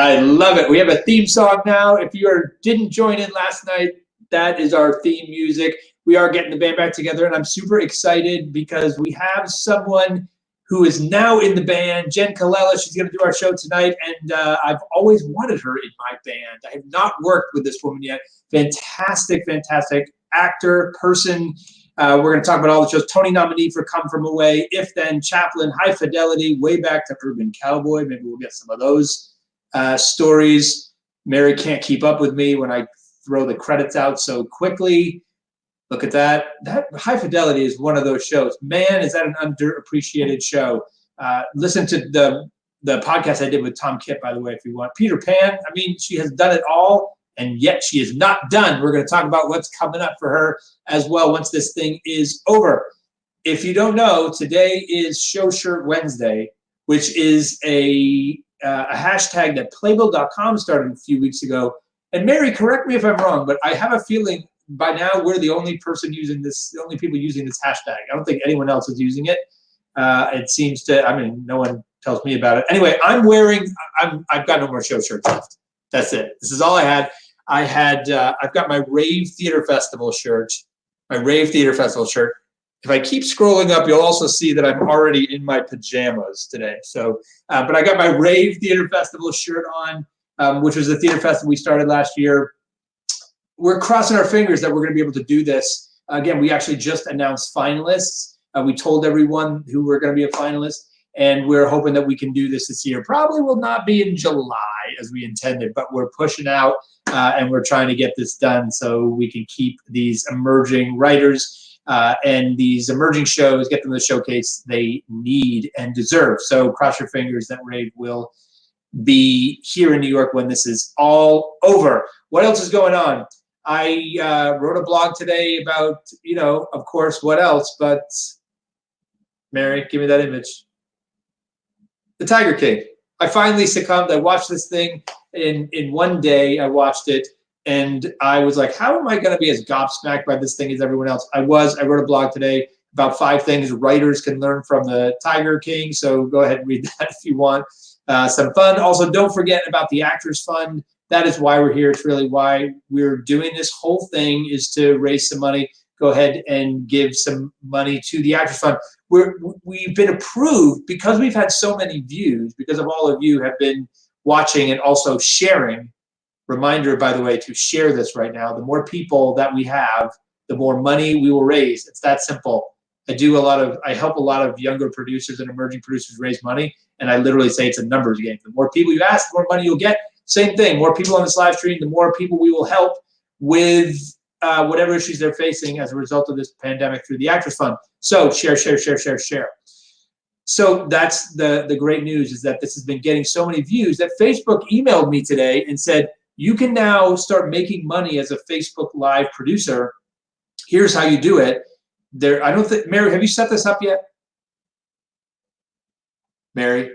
I love it. We have a theme song now. If you didn't join in last night, that is our theme music. We are getting the band back together, and I'm super excited because we have someone who is now in the band, Jenn Colella. She's going to do our show tonight, and I've always wanted her in my band. I have not worked with this woman yet. Fantastic, fantastic actor, person. We're going to talk about all the shows. Tony nominee for Come From Away, If Then, Chaplin, High Fidelity, way back to Urban Cowboy. Maybe we'll get some of those stories. Mary can't keep up with me when I throw the credits out so quickly. Look at that. That High Fidelity is one of those shows. Man, is that an underappreciated show. Listen to the podcast I did with Tom Kitt, by the way, if you want. Peter Pan, I mean, she has done it all, and yet she is not done. We're going to talk about what's coming up for her as well once this thing is over. If you don't know, today is Show Shirt Wednesday, which is a hashtag that Playbill.com started a few weeks ago. And Mary, correct me if I'm wrong, but I have a feeling by now we're the only people using this hashtag. I don't think anyone else is using it. It seems to, I mean, no one tells me about it. Anyway, I've got no more show shirts left. That's it. This is all I had. I've got my Rave Theater Festival shirt, If I keep scrolling up, you'll also see that I'm already in my pajamas today. So, but I got my Rave Theater Festival shirt on, which was the theater festival we started last year. We're crossing our fingers that we're going to be able to do this. Again, we actually just announced finalists. We told everyone who were going to be a finalist, and we're hoping that we can do this year. Probably will not be in July as we intended, but we're pushing out and we're trying to get this done so we can keep these emerging writers and these emerging shows, get them the showcase they need and deserve. So cross your fingers that Rave will be here in New York when this is all over. What else is going on? I wrote a blog today about, of course, what else, but Mary, give me that image. The Tiger King. I finally succumbed. I watched this thing in one day. I watched it, and I was like, how am I going to be as gobsmacked by this thing as everyone else? I wrote a blog today about 5 things writers can learn from the Tiger King, so go ahead and read that if you want. Some fun. Also, don't forget about the Actors Fund. That is why we're here. It's really why we're doing this whole thing, is to raise some money. Go ahead and give some money to the Actors Fund. We've been approved because we've had so many views, because of all of you have been watching and also sharing. Reminder, by the way, to share this right now. The more people that we have, the more money we will raise. It's that simple. I help a lot of younger producers and emerging producers raise money, and I literally say it's a numbers game. The more people you ask, the more money you'll get. Same thing, more people on this live stream, the more people we will help with whatever issues they're facing as a result of this pandemic through the Actors Fund. So share. So that's the great news, is that this has been getting so many views that Facebook emailed me today and said, you can now start making money as a Facebook Live producer. Here's how you do it. I don't think, Mary, have you set this up yet? Mary?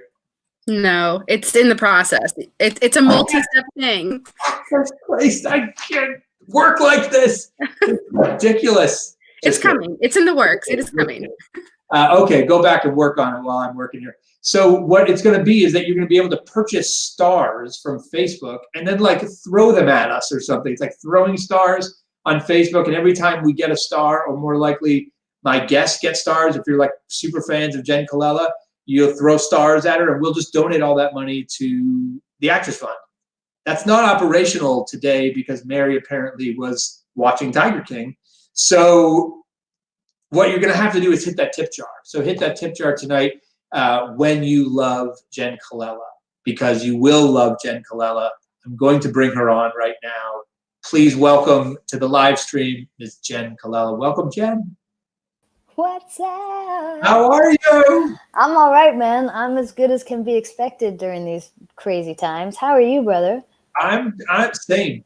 No, it's in the process. It's a multi-step thing. First place, I can't work like this. It's ridiculous. It's coming. It's in the works. It is coming. Okay, go back and work on it while I'm working here. So what it's going to be is that you're going to be able to purchase stars from Facebook and then throw them at us or something. It's like throwing stars on Facebook, and every time we get a star, or more likely my guests get stars, if you're super fans of Jenn Colella, you'll throw stars at her, and we'll just donate all that money to the Actors Fund. That's not operational today because Mary apparently was watching Tiger King. So what you're going to have to do is hit that tip jar. So hit that tip jar tonight when you love Jenn Colella, because you will love Jenn Colella. I'm going to bring her on right now. Please welcome to the live stream, Ms. Jenn Colella. Welcome, Jenn. What's up? How are you? I'm all right, man. I'm as good as can be expected during these crazy times. How are you, brother? I'm same.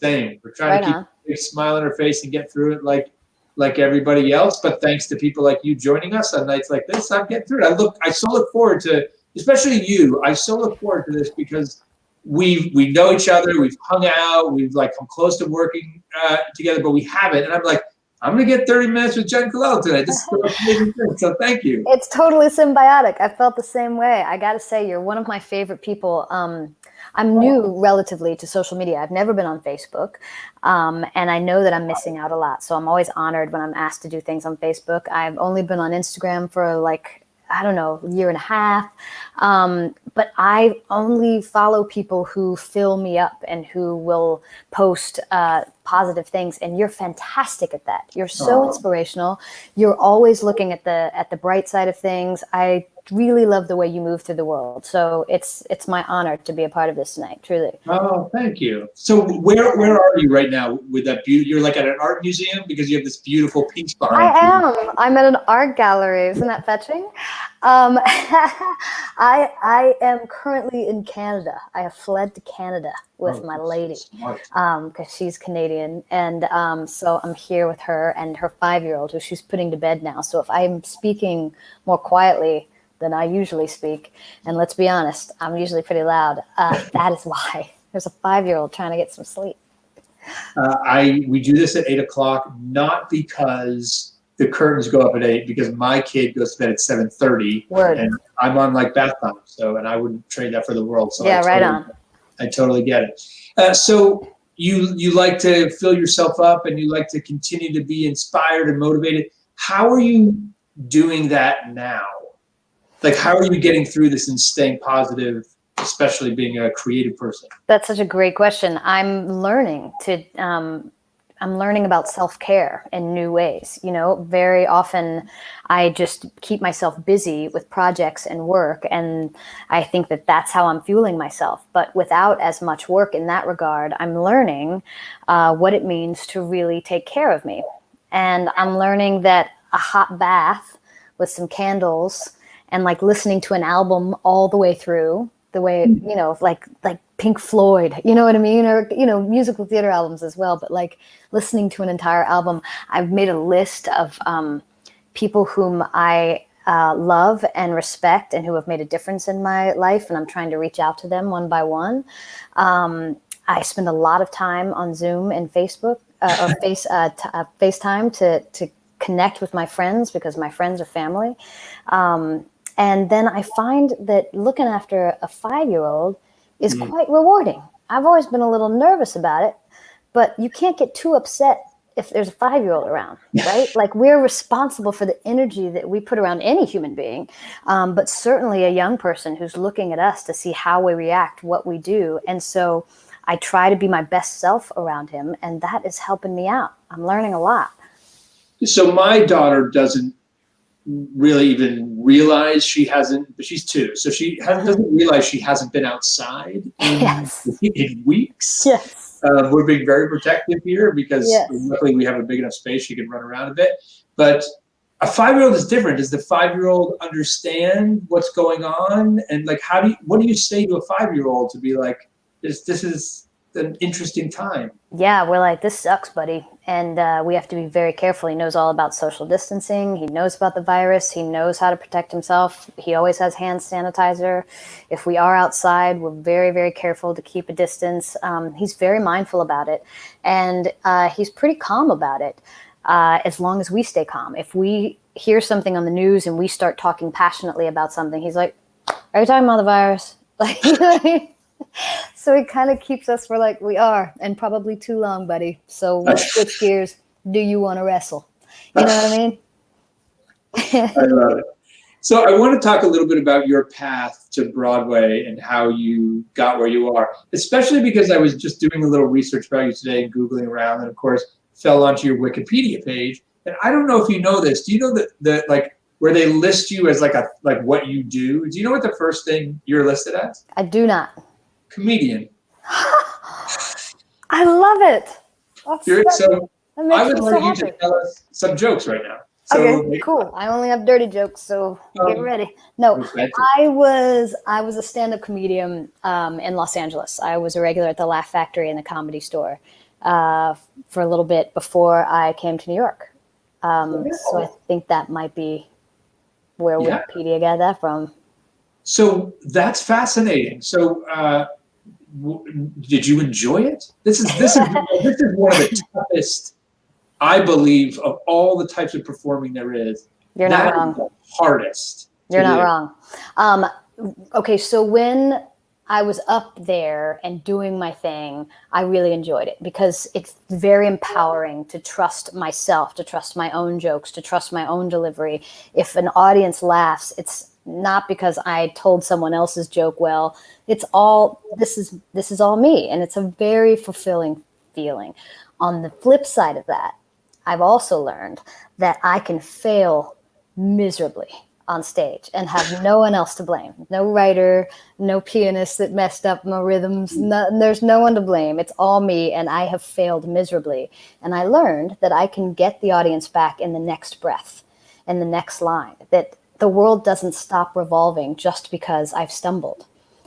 We're trying to keep a big smile on our face and get through it like everybody else. But thanks to people like you joining us on nights like this, I'm getting through it. I so look forward to, especially you. I so look forward to this because we know each other. We've hung out. We've come close to working together, but we haven't. And I'm like, I'm going to get 30 minutes with Jenn Colella today. This is so amazing thing. So thank you. It's totally symbiotic. I felt the same way. I got to say, you're one of my favorite people. I'm new relatively to social media. I've never been on Facebook. And I know that I'm missing out a lot. So I'm always honored when I'm asked to do things on Facebook. I've only been on Instagram for like, I don't know, a year and a half. But I only follow people who fill me up and who will post positive things. And you're fantastic at that. You're so inspirational. You're always looking at the bright side of things. I really love the way you move through the world. So it's my honor to be a part of this tonight, truly. Oh, thank you. So where are you right now with that beauty? You're like at an art museum because you have this beautiful piece behind you. I am. I'm at an art gallery. Isn't that fetching? I am currently in Canada. I have fled to Canada with my lady because she's Canadian. And so I'm here with her and her 5-year-old who she's putting to bed now. So if I'm speaking more quietly than I usually speak, and let's be honest, I'm usually pretty loud, that is why. There's a 5-year-old trying to get some sleep. We do this at 8 o'clock, not because the curtains go up at 8, because my kid goes to bed at 7:30, and I'm on like bath time. So, and I wouldn't trade that for the world. So yeah, right on. I totally get it. So you like to fill yourself up, and you like to continue to be inspired and motivated. How are you doing that now? Like, how are you getting through this and staying positive, especially being a creative person? That's such a great question. I'm learning about self-care in new ways. You know, very often I just keep myself busy with projects and work, and I think that that's how I'm fueling myself. But without as much work in that regard, I'm learning what it means to really take care of me. And I'm learning that a hot bath with some candles and like listening to an album all the way through, the way, you know, like Pink Floyd, you know what I mean? Or, you know, musical theater albums as well, but like listening to an entire album. I've made a list of people whom I love and respect and who have made a difference in my life, and I'm trying to reach out to them one by one. I spend a lot of time on Zoom and Facebook or FaceTime to connect with my friends, because my friends are family. And then I find that looking after a 5-year-old is quite rewarding. I've always been a little nervous about it, but you can't get too upset if there's a 5-year-old around, right? Like, we're responsible for the energy that we put around any human being, but certainly a young person who's looking at us to see how we react, what we do. And so I try to be my best self around him, and that is helping me out. I'm learning a lot. So my daughter doesn't really even realize she hasn't, but she's 2, so she doesn't realize she hasn't been outside in weeks. Yes. We're being very protective here because luckily we have a big enough space she can run around a bit. But a 5-year-old is different. Does the 5-year-old understand what's going on? And like, what do you say to a 5-year-old to be like, this is an interesting time? Yeah, we're like, this sucks, buddy. And we have to be very careful. He knows all about social distancing. He knows about the virus. He knows how to protect himself. He always has hand sanitizer. If we are outside, we're very, very careful to keep a distance. He's very mindful about it. And he's pretty calm about it, as long as we stay calm. If we hear something on the news and we start talking passionately about something, he's like, are you talking about the virus? Like, you know what I mean? So it kind of keeps us, we're like, we are, and probably too long, buddy. So we'll switch gears. Do you want to wrestle? You know what I mean? I love it. So I want to talk a little bit about your path to Broadway and how you got where you are, especially because I was just doing a little research about you today and Googling around, and of course fell onto your Wikipedia page. And I don't know if you know this. Do you know that like where they list you as like what you do? Do you know what the first thing you're listed as? I do not. Comedian. I love it. So I would like you happy. to tell us some jokes right now. So, okay, cool. I only have dirty jokes, so get ready. No, I was a stand-up comedian in Los Angeles. I was a regular at the Laugh Factory and the Comedy Store for a little bit before I came to New York. So I think that might be where Wikipedia got that from. So that's fascinating. So did you enjoy it? This is one of the toughest I believe of all the types of performing there is, You're not that wrong. is the hardest. You're to not do. wrong. Okay, so when I was up there and doing my thing, I really enjoyed it because it's very empowering to trust myself, to trust my own jokes, to trust my own delivery. If an audience laughs, it's not because I told someone else's joke well. It's all this is all me, and it's a very fulfilling feeling. On the flip side of that, I've also learned that I can fail miserably on stage and have no one else to blame. No writer, no pianist that messed up my rhythms. There's no one to blame. It's all me, and I have failed miserably. And I learned that I can get the audience back in the next breath, in the next line, that the world doesn't stop revolving just because I've stumbled.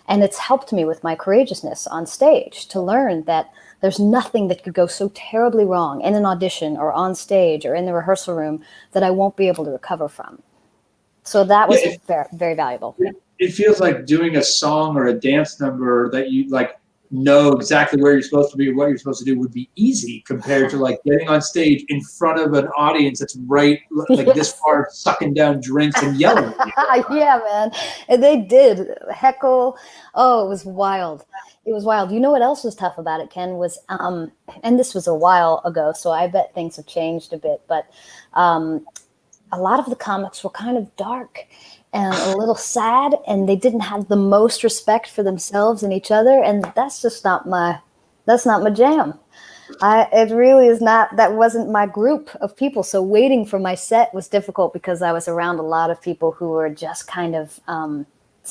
And it's helped me with my courageousness on stage to learn that there's nothing that could go so terribly wrong in an audition or on stage or in the rehearsal room that I won't be able to recover from. So that was very, very valuable. It feels like doing a song or a dance number that you like know exactly where you're supposed to be or what you're supposed to do would be easy compared to like getting on stage in front of an audience that's right like this far, sucking down drinks and yelling at you. Yeah, man. And they did heckle. Oh, it was wild. It was wild. You know what else was tough about it, Ken, was, and this was a while ago, so I bet things have changed a bit, but a lot of the comics were kind of dark and a little sad, and they didn't have the most respect for themselves and each other, and that's just not my jam. It really is not. That wasn't my group of people. So waiting for my set was difficult because I was around a lot of people who were just kind of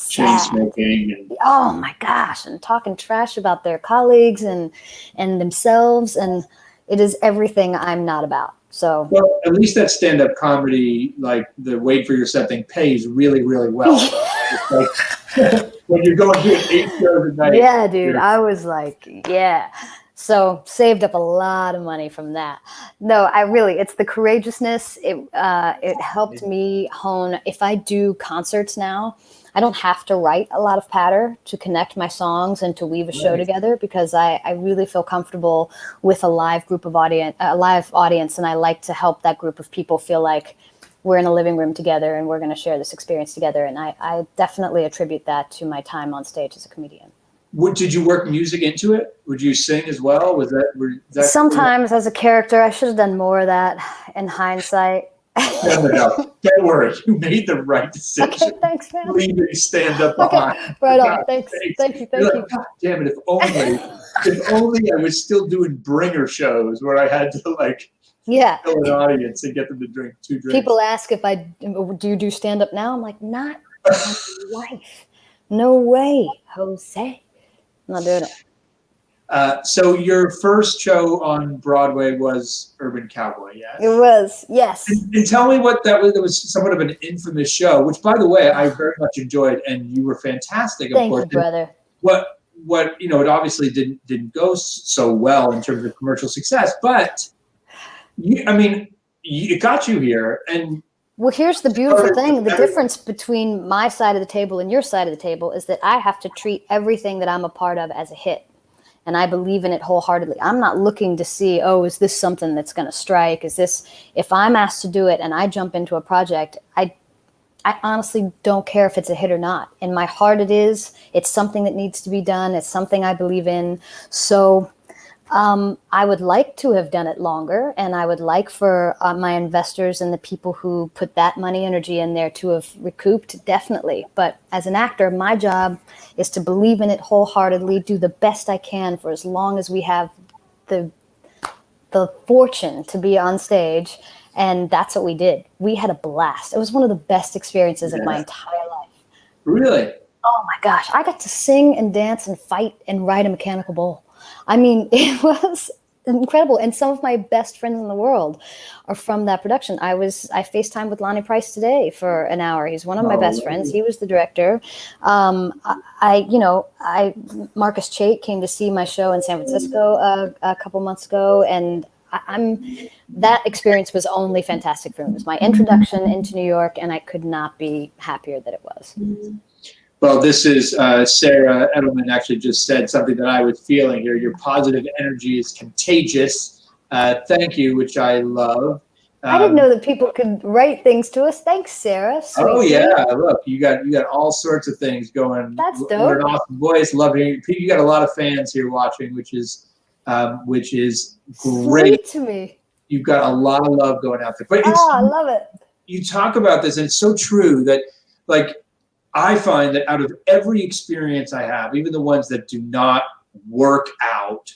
Chain smoking and oh my gosh, and talking trash about their colleagues and themselves, and it is everything I'm not about. So well, at least that stand-up comedy, like the wait for your set thing, pays really, really well. It's like when you're going to 8 shows a night. yeah, dude, I was like, yeah. So saved up a lot of money from that. No, it's the courageousness. It helped me hone. If I do concerts now, I don't have to write a lot of patter to connect my songs and to weave a show together because I really feel comfortable with a live audience, and I like to help that group of people feel like we're in a living room together and we're going to share this experience together. And I definitely attribute that to my time on stage as a comedian. Did you work music into it? Would you sing as well? Was that Sometimes as a character? I should have done more of that in hindsight. No. Don't worry. You made the right decision. Okay, thanks, man. Leave it, stand up behind. Okay, right on. Thanks. Thank you. Like, God damn it! If only I was still doing bringer shows where I had to like fill an audience and get them to drink 2 drinks. People ask if do you do stand up now? I'm like, not in my life. No way, Jose. I'm not doing it. So your first show on Broadway was Urban Cowboy, yes? It was, yes. And tell me what that was. That was somewhat of an infamous show, which, by the way, I very much enjoyed, and you were fantastic. Of Thank course. you, brother. What it obviously didn't go so well in terms of commercial success, but it got you here. And well, here's the beautiful thing. The difference between my side of the table and your side of the table is that I have to treat everything that I'm a part of as a hit. And I believe in it wholeheartedly. I'm not looking to see, is this something that's going to strike? If I'm asked to do it and I jump into a project, I honestly don't care if it's a hit or not. In my heart, it is. It's something that needs to be done. It's something I believe in. So I would like to have done it longer, and I would like for my investors and the people who put that money, energy in there to have recouped, definitely. But as an actor, my job is to believe in it wholeheartedly, do the best I can for as long as we have the fortune to be on stage, and that's what we did. We had a blast. It was one of the best experiences of my entire life. Really? Oh my gosh, I got to sing and dance and fight and ride a mechanical bull. I mean, it was incredible. And some of my best friends in the world are from that production. I FaceTimed with Lonnie Price today for an hour. He's one of my best friends. He was the director. Marcus Chait came to see my show in San Francisco a couple months ago. And that experience was only fantastic for me. It was my introduction into New York, and I could not be happier that it was. Well, this is Sarah Edelman actually just said something that I was feeling here. Your positive energy is contagious. thank you, which I love. I didn't know that people could write things to us. Thanks, Sarah. Oh Sweet yeah, look, you got all sorts of things going. That's What dope. an awesome voice. Love hearing you. Got a lot of fans here watching, which is great. Sweet to me. You've got a lot of love going out there. But I love it. you talk about this, and it's so true that, like, I find that out of every experience I have, even the ones that do not work out,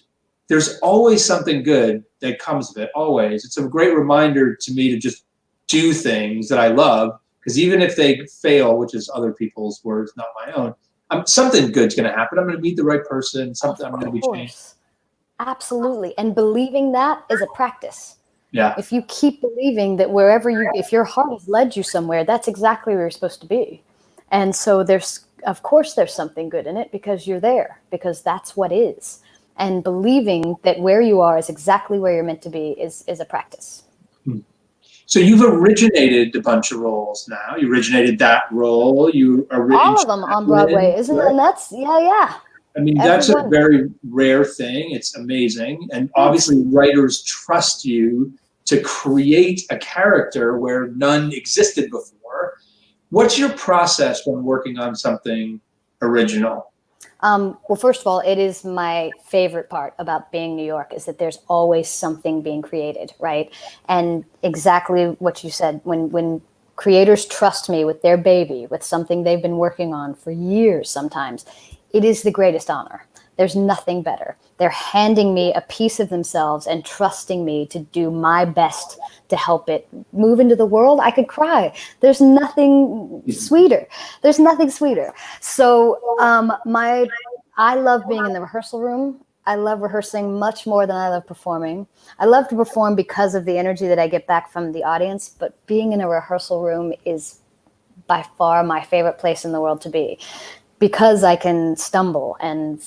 there's always something good that comes of it, always. It's a great reminder to me to just do things that I love, because even if they fail, which is other people's words, not my own, something good's going to happen. I'm going to meet the right person. I'm going to be changed. Absolutely. And believing that is a practice. Yeah. If you keep believing that if your heart has led you somewhere, that's exactly where you're supposed to be. And so of course there's something good in it, because you're there, because that's what is. And believing that where you are is exactly where you're meant to be is a practice. So you've originated a bunch of roles now. You originated that role. All of them on Broadway, isn't it? And that's, yeah. I mean, that's a very rare thing. It's amazing. And obviously writers trust you to create a character where none existed before. What's your process when working on something original? Well, first of all, it is my favorite part about being New York, is that there's always something being created, right? And exactly what you said, when creators trust me with their baby, with something they've been working on for years sometimes, it is the greatest honor. There's nothing better. They're handing me a piece of themselves and trusting me to do my best to help it move into the world. I could cry. There's nothing sweeter. There's nothing sweeter. So I love being in the rehearsal room. I love rehearsing much more than I love performing. I love to perform because of the energy that I get back from the audience, but being in a rehearsal room is by far my favorite place in the world to be, because I can stumble and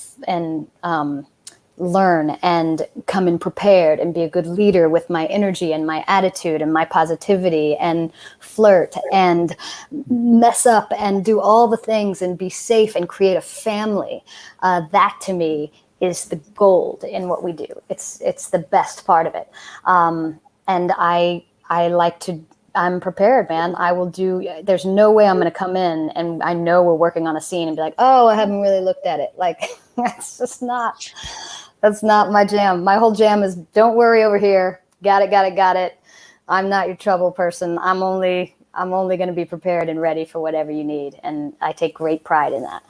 learn and come in prepared and be a good leader with my energy and my attitude and my positivity, and flirt and mess up and do all the things and be safe and create a family. That to me is the gold in what we do. It's the best part of it. And I'm prepared, man. There's no way I'm going to come in and I know we're working on a scene and be like, oh, I haven't really looked at it. Like, that's not my jam. My whole jam is, don't worry over here. Got it. I'm not your trouble person. I'm only going to be prepared and ready for whatever you need. And I take great pride in that.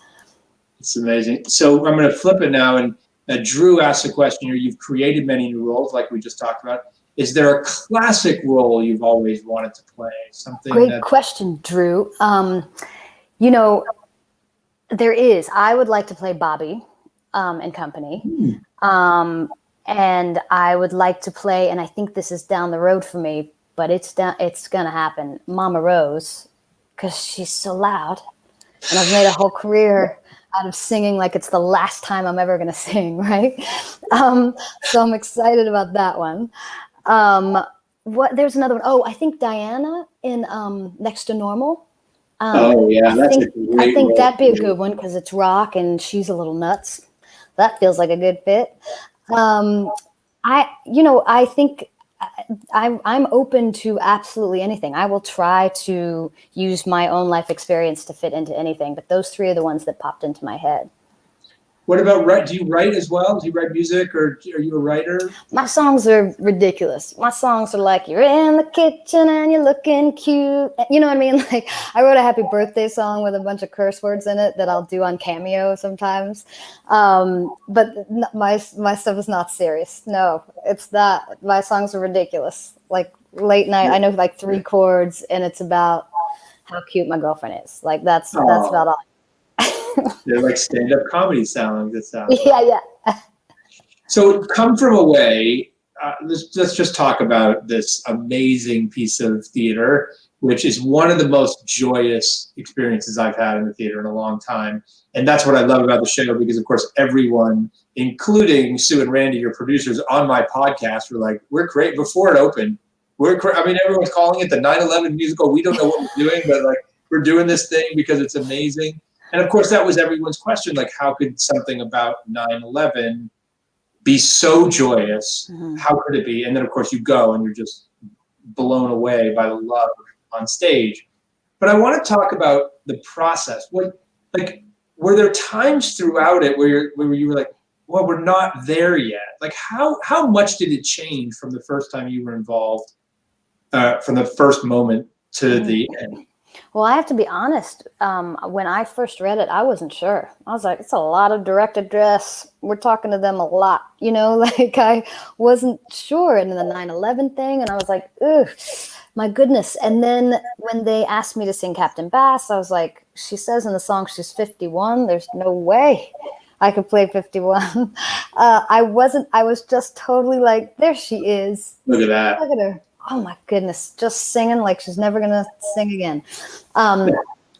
It's amazing. So I'm going to flip it now. And Drew asked a question here. You've created many new roles, like we just talked about. Is there a classic role you've always wanted to play? Great question, Drew. There is. I would like to play Bobby and Company. And I would like to play, and I think this is down the road for me, but it's going to happen, Mama Rose, because she's so loud. And I've made a whole career out of singing like it's the last time I'm ever going to sing, right? So I'm excited about that one. There's another one. Oh, I think Diana in Next to Normal. I think that'd be a good one, because it's rock and she's a little nuts. That feels like a good fit. I think I'm open to absolutely anything. I will try to use my own life experience to fit into anything, but those three are the ones that popped into my head. What about do you write as well? Do you write music, or are you a writer? My songs are ridiculous. My songs are like, you're in the kitchen and you're looking cute. You know what I mean? Like, I wrote a happy birthday song with a bunch of curse words in it that I'll do on Cameo sometimes. But my stuff is not serious. No, it's not. My songs are ridiculous. Like late night, I know like 3 chords, and it's about how cute my girlfriend is. Like that's about all. They're like stand-up comedy songs. It sounds. Yeah. So Come From Away. Let's just talk about this amazing piece of theater, which is one of the most joyous experiences I've had in the theater in a long time. And that's what I love about the show, because of course everyone, including Sue and Randy, your producers on my podcast, were like, we're great before it opened. Everyone's calling it the 9/11 musical. We don't know what we're doing, but like, we're doing this thing because it's amazing. And of course, that was everyone's question, like, how could something about 9/11 be so joyous. Mhm. How could it be? And then of course you go and you're just blown away by the love on stage. But I want to talk about the process. Were there times throughout it where you were like, well, we're not there yet? Like how much did it change from the first time you were involved, from the first moment to the end? Well, I have to be honest. When I first read it, I wasn't sure. I was like, it's a lot of direct address. We're talking to them a lot, like I wasn't sure. And then the 9/11 thing, and I was like, ugh, my goodness. And then when they asked me to sing Captain Bass, I was like, she says in the song she's 51. There's no way I could play 51. I was just totally like, there she is. Look at that. Look at her. Oh my goodness, just singing like she's never gonna sing again.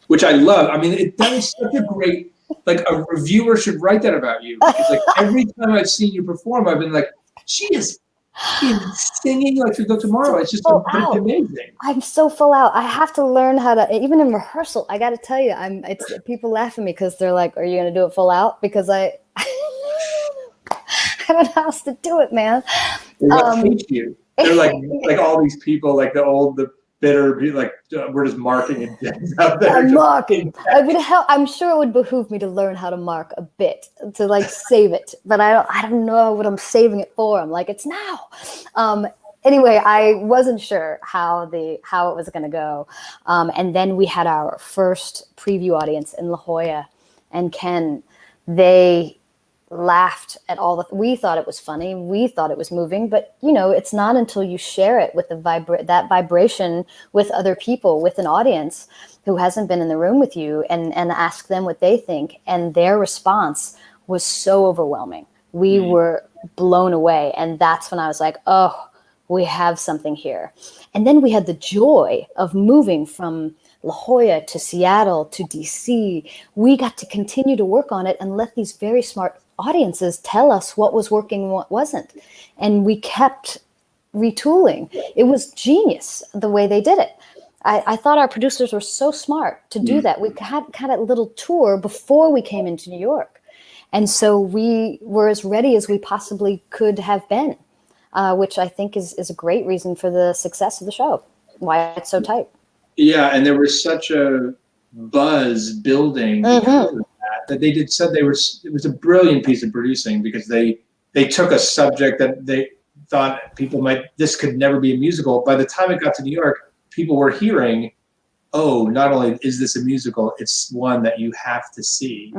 Which I love. I mean, that is such a great, like a reviewer should write that about you. Because like every time I've seen you perform, I've been like, she is singing like she'll go tomorrow. It's just amazing. I'm so full out. I have to learn how to, even in rehearsal, I got to tell you, people laugh at me because they're like, are you gonna do it full out? Because I don't know how else to do it, man. What teach you? They're like all these people, like the bitter, like we're just marking and out there. I'm marking. I'm sure it would behoove me to learn how to mark a bit to like save it, but I don't know what I'm saving it for. I'm like, it's now. Anyway, I wasn't sure how it was going to go, and then we had our first preview audience in La Jolla, and Ken, they laughed at we thought it was funny, we thought it was moving, but it's not until you share it with that vibration with other people, with an audience who hasn't been in the room with you, and ask them what they think, and their response was so overwhelming. We were blown away, and that's when I was like, oh, we have something here. And then we had the joy of moving from La Jolla to Seattle to DC. We got to continue to work on it and let these very smart audiences tell us what was working and what wasn't. And we kept retooling. It was genius the way they did it. I thought our producers were so smart to do that. We had a little tour before we came into New York. And so we were as ready as we possibly could have been, which I think is a great reason for the success of the show, why it's so tight. Yeah, and there was such a buzz building because of that it was a brilliant piece of producing, because they took a subject that they thought this could never be a musical. By the time it got to New York, people were hearing, oh, not only is this a musical, it's one that you have to see.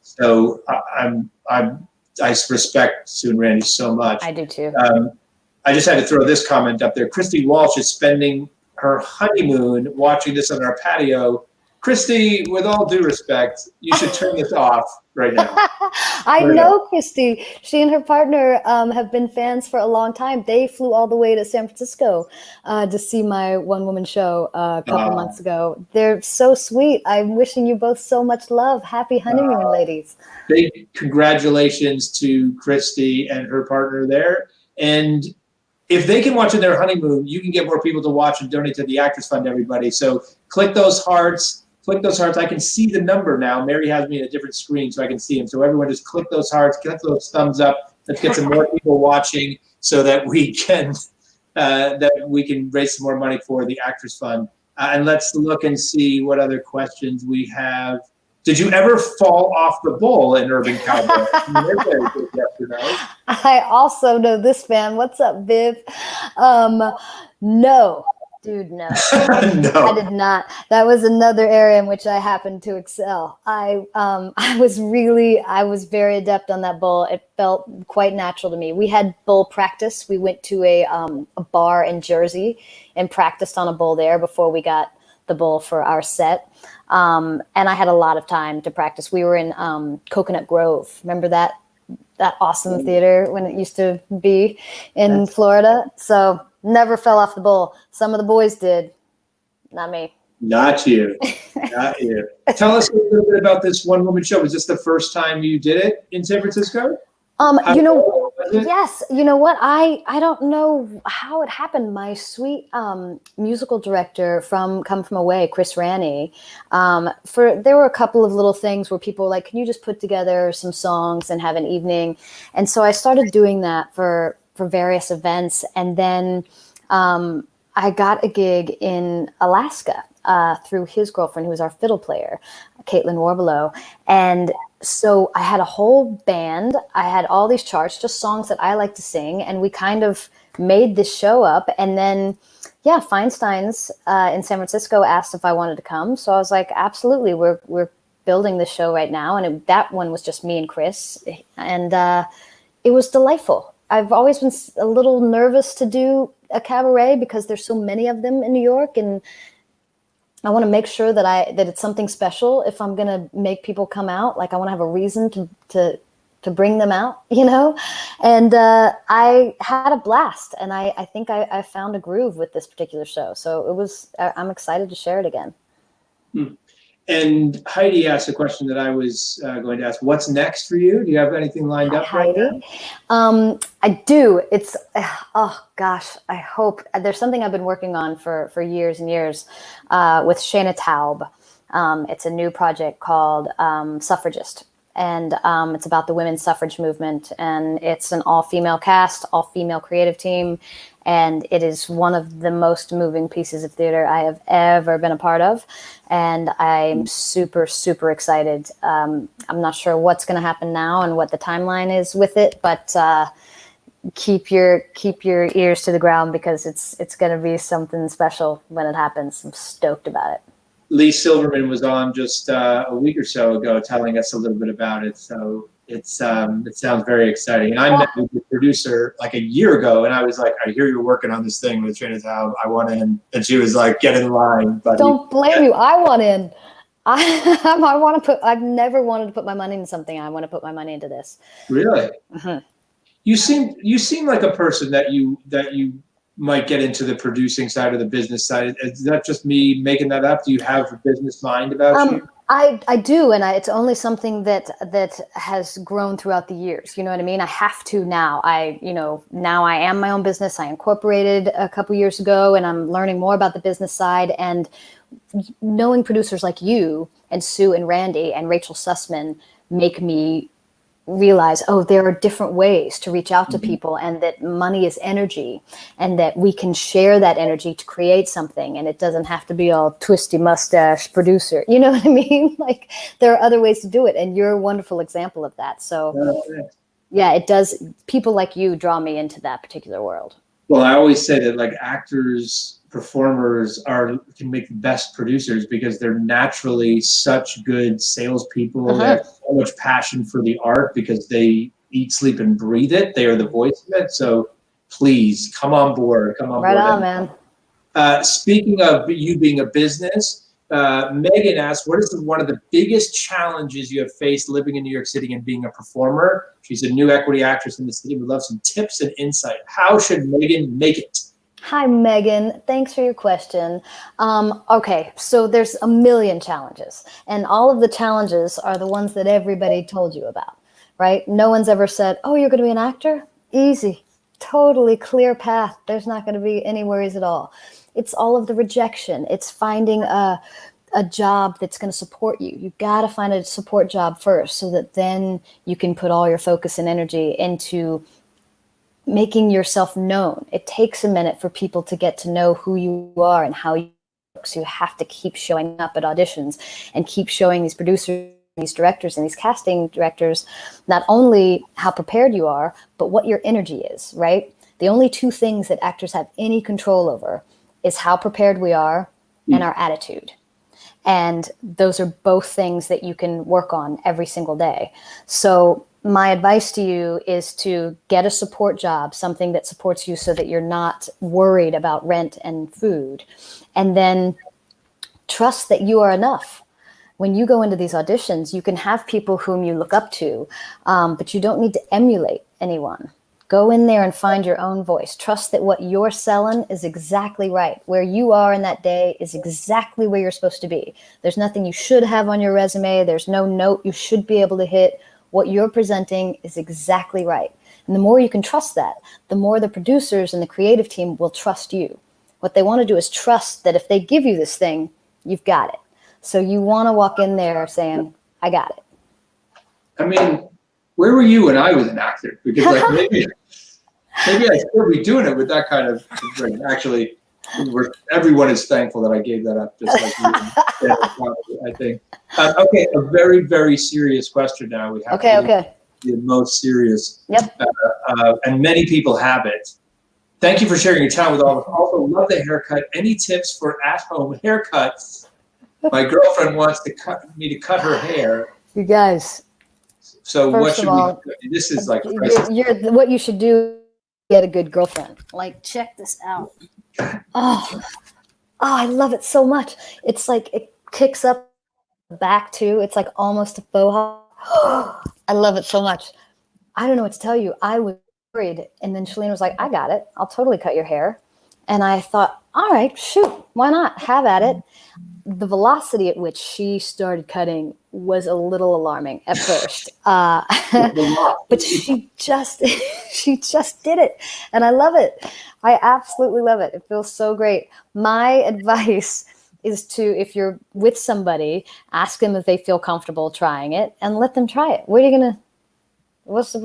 So I respect Sue and Randy so much. I do too. I just had to throw this comment up there. Christy Walsh is spending her honeymoon watching this on our patio. Christy, with all due respect, you should turn this off right now. I know Christy. She and her partner have been fans for a long time. They flew all the way to San Francisco to see my one-woman show a couple months ago. They're so sweet. I'm wishing you both so much love. Happy honeymoon, ladies. Big congratulations to Christy and her partner there. And if they can watch in their honeymoon, you can get more people to watch and donate to the Actors Fund, everybody. So click those hearts. I can see the number now. Mary has me in a different screen so I can see them. So everyone just click those hearts, click those thumbs up. Let's get some more people watching so that we can raise some more money for the Actors Fund. And let's look and see what other questions we have. Did you ever fall off the bull in Urban Cowboy? They're very good, yes or no? I also know this fan. What's up, Viv? No. Dude, no. No. I did not. That was another area in which I happened to excel. I was very adept on that bull. It felt quite natural to me. We had bull practice. We went to a bar in Jersey and practiced on a bull there before we got the bull for our set. And I had a lot of time to practice. We were in Coconut Grove. Remember that awesome theater when it used to be in Florida? So never fell off the bull. Some of the boys did. Not me. Not you. Not you. Tell us a little bit about this one-woman show. Was this the first time you did it in San Francisco? Yes, you know what? I don't know how it happened. My sweet musical director from Come From Away, Chris Ranney, there were a couple of little things where people were like, can you just put together some songs and have an evening? And so I started doing that for various events, and then I got a gig in Alaska through his girlfriend, who was our fiddle player, Caitlin Warbelow. And so I had a whole band. I had all these charts, just songs that I like to sing. And we kind of made this show up. And then, yeah, Feinstein's in San Francisco asked if I wanted to come. So I was like, absolutely. We're building this show right now. And that one was just me and Chris. And it was delightful. I've always been a little nervous to do a cabaret because there's so many of them in New York. And I want to make sure that it's something special. If I'm going to make people come out, like I want to have a reason to bring them out, you know? And I had a blast, and I think I found a groove with this particular show. So I'm excited to share it again. And Heidi asked a question that I was going to ask. What's next for you? Do you have anything lined up right now? I do. It's, oh gosh, I hope. There's something I've been working on for years and years with Shayna Taub. It's a new project called Suffragist. And it's about the women's suffrage movement. And it's an all-female cast, all-female creative team. And it is one of the most moving pieces of theater I have ever been a part of. And I'm super, super excited. I'm not sure what's going to happen now and what the timeline is with it, but keep your ears to the ground, because it's going to be something special when it happens. I'm stoked about it. Lee Silverman was on just a week or so ago telling us a little bit about it. So it sounds very exciting. And I met with the producer like a year ago, and I was like, I hear you're working on this thing with Shayna Taub. I want in. And she was like, get in line, buddy. Don't blame you. I want in. I've never wanted to put my money into something. I want to put my money into this. Really? Mm-hmm. You seem like a person that you might get into the producing side or the business side. Is that just me making that up? Do you have a business mind about you? I do, and it's only something that has grown throughout the years. You know what I mean? I have to now. Now I am my own business. I incorporated a couple years ago, and I'm learning more about the business side. And knowing producers like you and Sue and Randy and Rachel Sussman make me realize, oh, there are different ways to reach out to people, and that money is energy, and that we can share that energy to create something, and it doesn't have to be all twisty mustache producer. You know what I mean? Like, there are other ways to do it, and you're a wonderful example of that. So yeah, it does. People like you draw me into that particular world. Well, I always say that like actors, performers can make the best producers because they're naturally such good salespeople. They have so much passion for the art because they eat, sleep, and breathe it. They are the voice of it. So please come on board. Come on board. Right on, man. Speaking of you being a business, Megan asked, what is one of the biggest challenges you have faced living in New York City and being a performer? She's a new equity actress in the city. We'd love some tips and insight. How should Megan make it? Hi, Megan. Thanks for your question. Okay, so there's a million challenges, and all of the challenges are the ones that everybody told you about, right? No one's ever said, oh, you're going to be an actor? Easy. Totally clear path. There's not going to be any worries at all. It's all of the rejection. It's finding a job that's going to support you. You've got to find a support job first, so that then you can put all your focus and energy into making yourself known. It takes a minute for people to get to know who you are and how you work. So you have to keep showing up at auditions and keep showing these producers, these directors, and these casting directors not only how prepared you are, but what your energy is, right? The only two things that actors have any control over is how prepared we are and our attitude. And those are both things that you can work on every single day. So my advice to you is to get a support job, something that supports you so that you're not worried about rent and food. And then trust that you are enough. When you go into these auditions, you can have people whom you look up to, but you don't need to emulate anyone. Go in there and find your own voice. Trust that what you're selling is exactly right. Where you are in that day is exactly where you're supposed to be. There's nothing you should have on your resume. There's no note you should be able to hit. What you're presenting is exactly right. And the more you can trust that, the more the producers and the creative team will trust you. What they want to do is trust that if they give you this thing, you've got it. So you want to walk in there saying, I got it. I mean, where were you when I was an actor? Because like maybe I'd still be doing it with that kind of brain. Actually, everyone is thankful that I gave that up, just like you. I think. Okay, a very, very serious question now. We have Okay. The most serious. Yep. And many people have it. Thank you for sharing your time with all of us. Also, love the haircut. Any tips for at-home haircuts? My girlfriend wants me to cut her hair. You guys. So what First should of all, we? This is like what you should do. Get a good girlfriend. Like, check this out. Oh, I love it so much. It's like it kicks up the back too. It's like almost a faux hawk. I love it so much. I don't know what to tell you. I was worried, and then Shalene was like, "I got it. I'll totally cut your hair." And I thought, "All right, shoot, why not? Have at it." The velocity at which she started cutting was a little alarming at first, but she just did it, and I love it. I absolutely love it. It feels so great. My advice is to, if you're with somebody, ask them if they feel comfortable trying it, and let them try it. What are you gonna?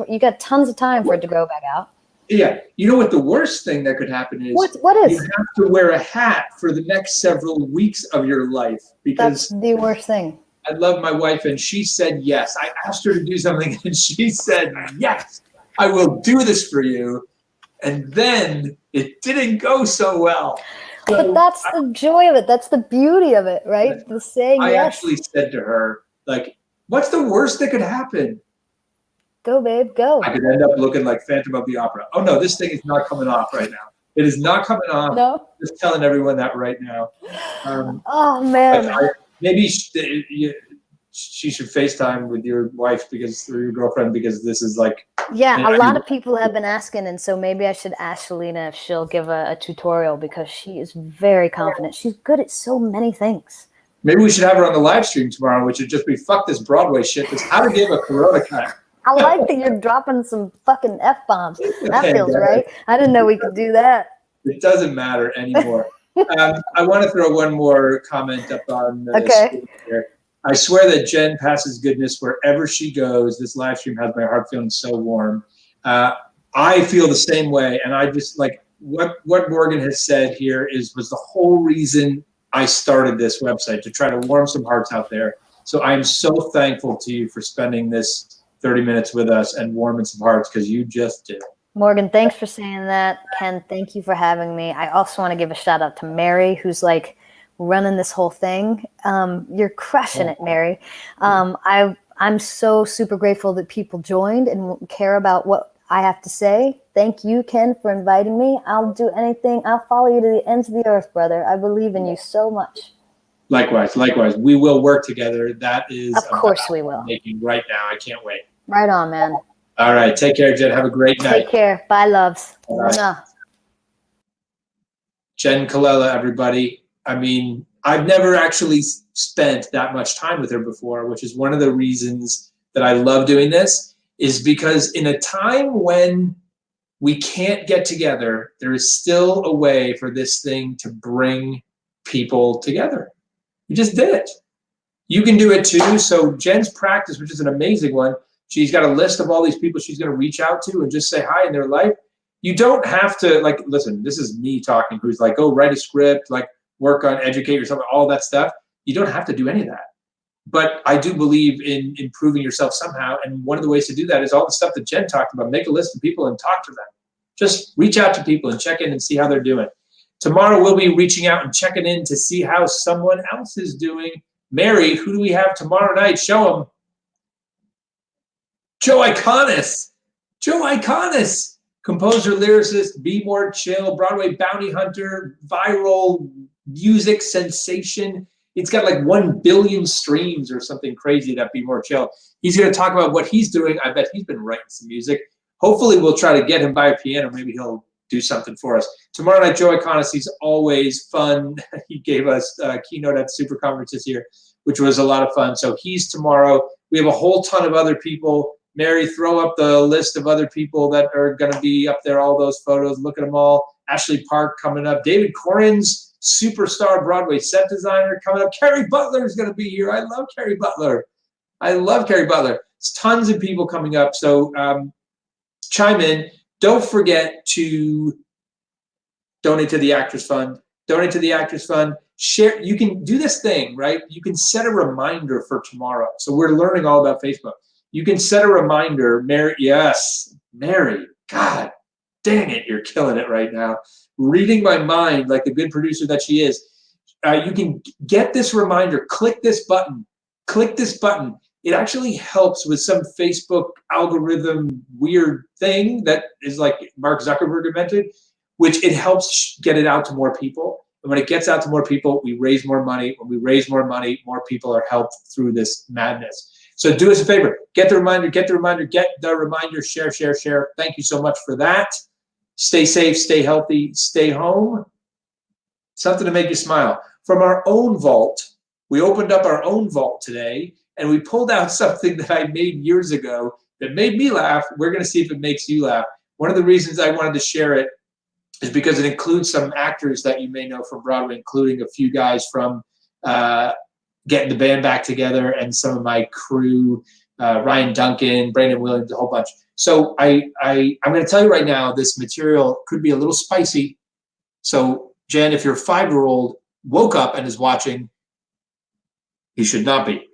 You got tons of time for it to grow back out. Yeah, you know what the worst thing that could happen is? What is? You have to wear a hat for the next several weeks of your life, because that's the worst thing. I love my wife, and she said yes. I asked her to do something, and she said yes. I will do this for you, and then it didn't go so well. So but that's the joy of it. That's the beauty of it, right? The saying yes. I actually said to her, like, "What's the worst that could happen?" Go, babe, go. I could end up looking like Phantom of the Opera. Oh no, this thing is not coming off right now. It is not coming off. No. Just telling everyone that right now. Oh man. Maybe she should FaceTime with your wife or your girlfriend, because this is like. Yeah, a lot of people have been asking, and so maybe I should ask Shalena if she'll give a tutorial, because she is very confident. She's good at so many things. Maybe we should have her on the live stream tomorrow, which would just be fuck this Broadway shit. It's how to give a Corona cut. I like that you're dropping some fucking F-bombs. That feels right. I didn't know we could do that. It doesn't matter anymore. I want to throw one more comment up on the screen here. I swear that Jenn passes goodness wherever she goes. This live stream has my heart feeling so warm. I feel the same way, and I just like what Morgan has said here was the whole reason I started this website, to try to warm some hearts out there. So I'm so thankful to you for spending this 30 minutes with us and warming some hearts, because you just did. Morgan, thanks for saying that. Ken, thank you for having me. I also want to give a shout out to Mary, who's like running this whole thing. You're crushing it, Mary. I'm so super grateful that people joined and care about what I have to say. Thank you, Ken, for inviting me. I'll do anything. I'll follow you to the ends of the earth, brother. I believe in you so much. Likewise. We will work together. That is, of course we will. Making right now. I can't wait. Right on, man. All right. Take care, Jenn. Have a great night. Take care. Bye, loves. Right. Jenn Colella, everybody. I mean, I've never actually spent that much time with her before, which is one of the reasons that I love doing this, is because in a time when we can't get together, there is still a way for this thing to bring people together. We just did it. You can do it too. So Jenn's practice, which is an amazing one, she's got a list of all these people she's going to reach out to and just say hi in their life. You don't have to, like, listen, this is me talking, who's like, go write a script, like work on educate yourself, all that stuff. You don't have to do any of that. But I do believe in improving yourself somehow. And one of the ways to do that is all the stuff that Jenn talked about. Make a list of people and talk to them. Just reach out to people and check in and see how they're doing. Tomorrow we'll be reaching out and checking in to see how someone else is doing. Mary, who do we have tomorrow night? Show them. Joe Iconis. Joe Iconis. Composer, lyricist, Be More Chill, Broadway bounty hunter, viral music sensation. It's got like 1 billion streams or something crazy, that Be More Chill. He's going to talk about what he's doing. I bet he's been writing some music. Hopefully we'll try to get him by a piano. Maybe he'll do something for us. Tomorrow night, Joe Iconis, he's always fun. He gave us a keynote at Super Conference this year, which was a lot of fun. So he's tomorrow. We have a whole ton of other people Mary, throw up the list of other people that are going to be up there, all those photos. Look at them all. Ashley Park coming up. David Corins, superstar Broadway set designer, coming up. Carrie Butler is going to be here. I love Carrie Butler. I love Carrie Butler. It's tons of people coming up. So chime in. Don't forget to donate to the Actors Fund. Donate to the Actors Fund. Share. You can do this thing, right? You can set a reminder for tomorrow. So we're learning all about Facebook. You can set a reminder. Mary, yes, Mary. God dang it, you're killing it right now. Reading my mind like the good producer that she is. You can get this reminder. Click this button. Click this button. It actually helps with some Facebook algorithm weird thing that is like Mark Zuckerberg invented, which it helps get it out to more people. And when it gets out to more people, we raise more money. When we raise more money, more people are helped through this madness. So do us a favor. Get the reminder, get the reminder, get the reminder, share, share, share. Thank you so much for that. Stay safe, stay healthy, stay home. Something to make you smile. From our own vault, we opened up our own vault today, and we pulled out something that I made years ago that made me laugh. We're going to see if it makes you laugh. One of the reasons I wanted to share it is because it includes some actors that you may know from Broadway, including a few guys from getting the band back together and some of my crew, Ryan Duncan, Brandon Williams, a whole bunch. So I'm going to tell you right now, this material could be a little spicy. So Jen, if your 5-year-old woke up and is watching, he should not be.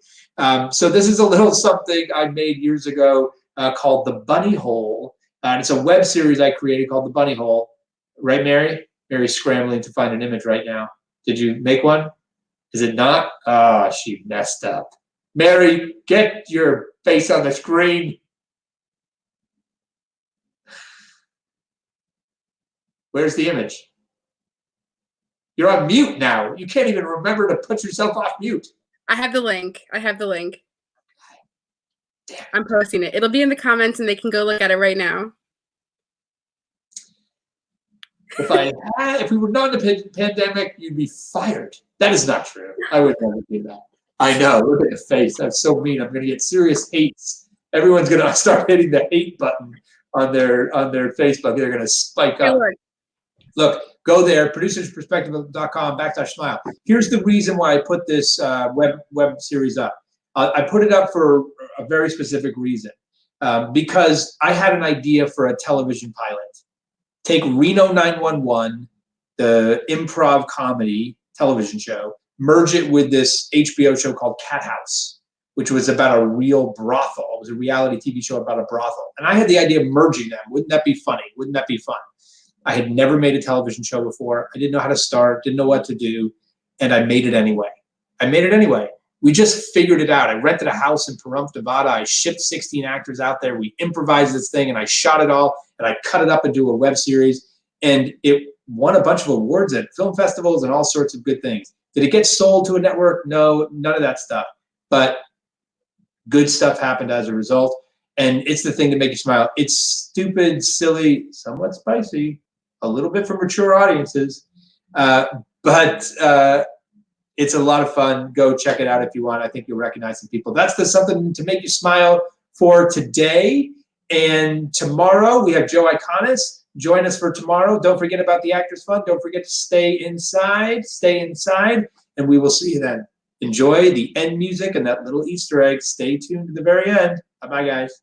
So this is a little something I made years ago called The Bunny Hole. And it's a web series I created called The Bunny Hole. Right, Mary? Mary's scrambling to find an image right now. Did you make one? Is it not? Ah, she messed up. Mary, get your face on the screen. Where's the image? You're on mute now. You can't even remember to put yourself off mute. I have the link. I have the link. Damn. I'm posting it. It'll be in the comments and they can go look at it right now. If we were not in a pandemic, you'd be fired. That is not true. I would never do that. I know. Look at the face. That's so mean. I'm going to get serious hates. Everyone's going to start hitting the hate button on their Facebook. They're going to spike up. Look, go there, producersperspective.com/smile. Here's the reason why I put this web series up. I put it up for a very specific reason. Because I had an idea for a television pilot. Take Reno 911, the improv comedy television show, merge it with this HBO show called Cat House, which was about a real brothel. It was a reality TV show about a brothel. And I had the idea of merging them. Wouldn't that be funny? Wouldn't that be fun? I had never made a television show before. I didn't know how to start, didn't know what to do, and I made it anyway. We just figured it out. I rented a house in Pahrump, Nevada. I shipped 16 actors out there. We improvised this thing, and I shot it all, and I cut it up into a web series, and it won a bunch of awards at film festivals and all sorts of good things. Did it get sold to a network? No, none of that stuff. But good stuff happened as a result, and it's the thing to make you smile. It's stupid, silly, somewhat spicy, a little bit for mature audiences, but it's a lot of fun. Go check it out if you want. I think you'll recognize some people. That's the something to make you smile for today. And tomorrow we have Joe Iconis. Join us for tomorrow. Don't forget about the Actors Fund. Don't forget to stay inside, and we will see you then. Enjoy the end music and that little Easter egg. Stay tuned to the very end. Bye-bye, guys.